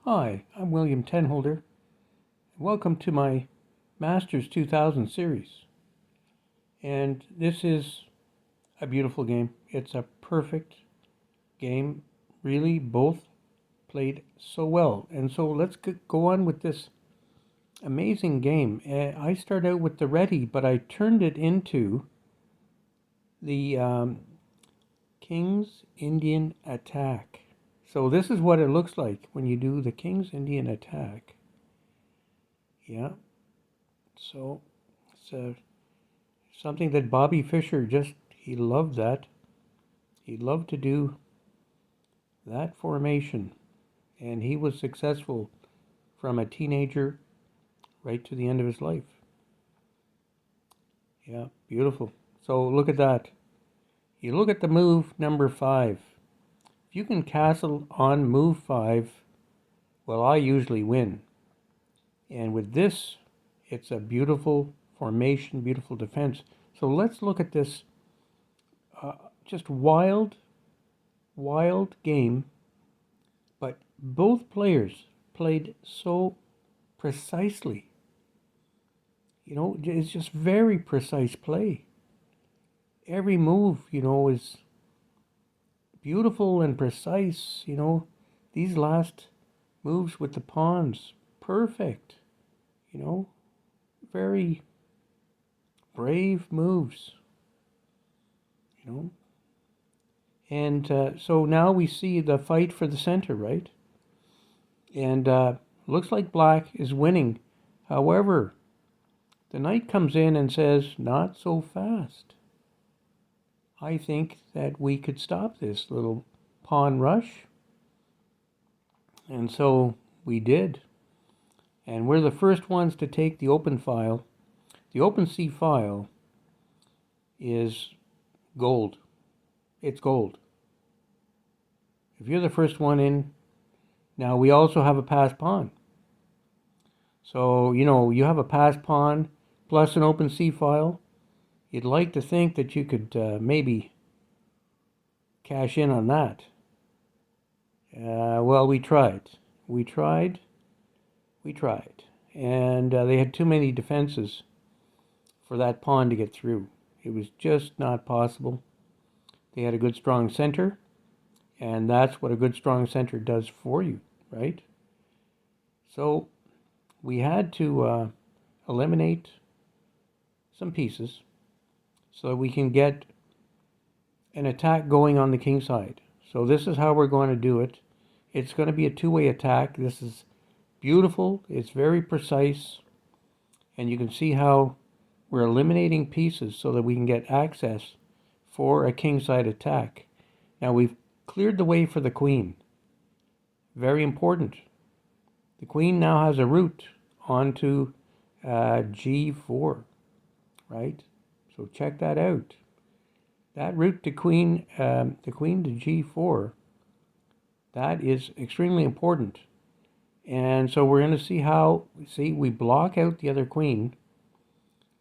Hi, I'm William Tenholder. Welcome to my Masters 2000 series. And this is a beautiful game. It's a perfect game. Really, both played so well. And so let's go on with this amazing game. I started out with the Reti, but I turned it into the King's Indian Attack. So this is what it looks like when you do the King's Indian Attack. Yeah. So it's something that Bobby Fischer he loved that. He loved to do that formation. And he was successful from a teenager right to the end of his life. Yeah, beautiful. So look at that. You look at the move number 5. If you can castle on move 5, well, I usually win. And with this, it's a beautiful formation, beautiful defense. So let's look at this just wild game, but both players played so precisely. You know, it's just very precise play. Every move, is beautiful and precise. These last moves with the pawns, perfect. Very brave moves. You know, and so now we see the fight for the center, right? And looks like black is winning. However, the knight comes in and says, not so fast. I think that we could stop this little pawn rush. And so we did. And we're the first ones to take the open file. The open C file is gold. It's gold. If you're the first one in, now we also have a passed pawn. So, you have a passed pawn plus an open C file. You'd like to think that you could maybe cash in on that. Well, we tried. And they had too many defenses for that pawn to get through. It was just not possible. They had a good strong center, and that's what a good strong center does for you, right? So we had to eliminate some pieces so that we can get an attack going on the king side. So this is how we're going to do it. It's going to be a two-way attack. This is beautiful. It's very precise. And you can see how we're eliminating pieces so that we can get access for a king side attack. Now we've cleared the way for the queen. Very important. The queen now has a route onto G4, right? So check that out. That route to the queen to G4, that is extremely important. And so we're going to see we block out the other queen,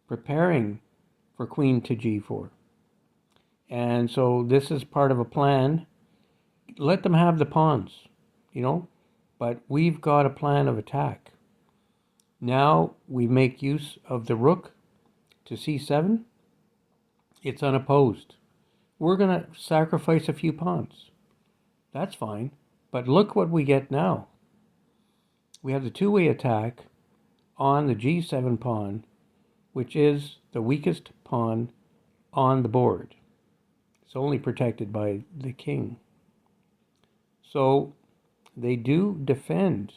preparing for queen to G4. And so this is part of a plan. Let them have the pawns, but we've got a plan of attack. Now we make use of the rook to C7. It's unopposed. We're going to sacrifice a few pawns. That's fine. But look what we get now. We have the two-way attack on the G7 pawn, which is the weakest pawn on the board. It's only protected by the king. So they do defend.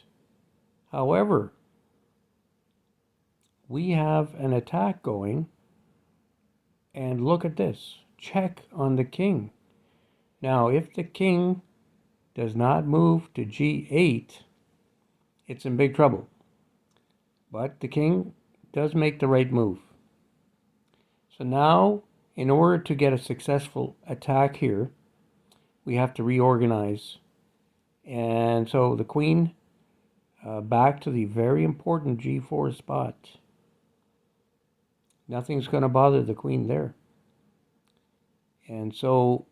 However, we have an attack going, and look at this. Check on the king. Now, if the king does not move to G8, it's in big trouble. But the king does make the right move. So now, in order to get a successful attack here, we have to reorganize. And so the queen back to the very important G4 spot. Nothing's going to bother the queen there. And so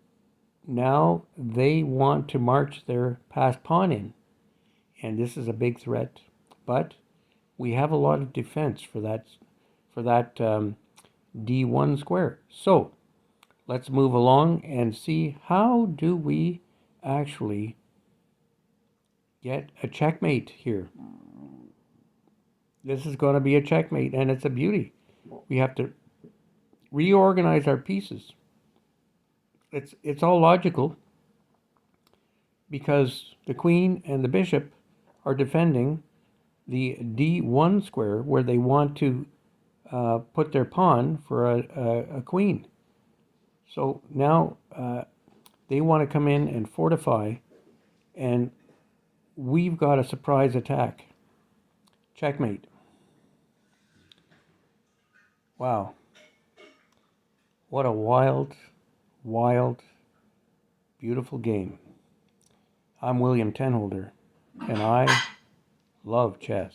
now they want to march their passed pawn in. and this is a big threat. But we have a lot of defense for that d1 square. So let's move along and see how do we actually get a checkmate here. This is going to be a checkmate, and it's a beauty. We have to reorganize our pieces. It's all logical because the queen and the bishop are defending the d1 square where they want to put their pawn for a queen. So now they want to come in and fortify, and we've got a surprise attack. Checkmate. Wow. What a wild, wild, beautiful game. I'm William Tenholder, and I love chess.